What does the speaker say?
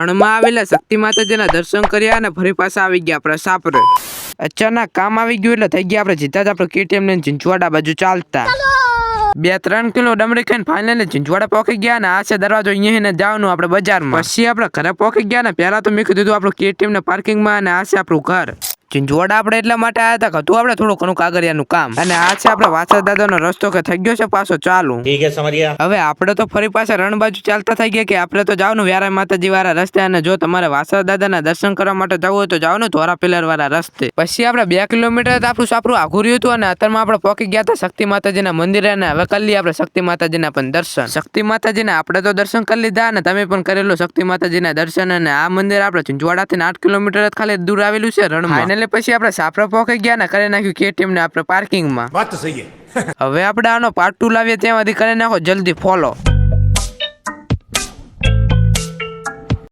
રણમાં આવેલા શક્તિ માતાજીના દર્શન કર્યા અને ફરી પાછા આવી ગયા આપણે સાપરે. અચાનક કામ આવી ગયું એટલે થઈ ગયા આપણે જીતા જ આપણે KTM લઈને ચિંચવાડા બાજુ ચાલતા. 2-3 કિલો ડમરી ખાઈને ફાઇનલી ચિંચવાડા પહોંચી ગયા ને આ છે દરવાજો અહીંયા જવાનું આપણે બજારમાં. પછી આપણે ઘરે પહોંચી ગયા ને પહેલા તો મેં કીધું આપણું KTM ને પાર્કિંગમાં અને આ છે આપણું ઘર. ચિંચવાડા આપણે એટલા માટે આવ્યા હતા કે હતું આપણે થોડું ઘણું કાગળિયાનું કામ અને આ છે આપણે વાસા દાદાનો રસ્તો કે થઈ ગયો છે પાછો ચાલુ. ઠીક છે સમજ્યા. હવે આપણે તો ફરી પાછા રણ બાજુ ચાલતા થઈ ગયા કે આપણે તો જવાનું વ્યારા માતાજી વાળા રસ્તે અને જો તમારે વાસા દાદાના દર્શન કરવા માટે જવું હોય તો જવાનું ધોરા પિલર વાળા રસ્તે. પછી આપણે 2 કિલોમીટર આપણું સાપરું આઘું રહ્યું હતું અને અત્યારમાં આપણે પહોંચી ગયા હતા શક્તિ માતાજીના મંદિરે અને હવે કરી લઈએ આપણે શક્તિ માતાજીના પણ દર્શન. શક્તિ માતાજીના આપણે તો દર્શન કરી લીધા અને તમે પણ કરેલું શક્તિ માતાજીના દર્શન અને આ મંદિર આપણે ચિંચવાડાથી 8 કિલોમીટર જ ખાલી દૂર આવેલું છે રણમાં. એટલે પછી આપણે સાપરા પહોંચી ગયા ને કરી નાખ્યું KTM ને આપણે પાર્કિંગમાં. વાત તો સહી છે. હવે આપણે આનો પાર્ટ 2 લાવીએ ત્યાં સુધી કરી નાખો જલ્દી ફોલો.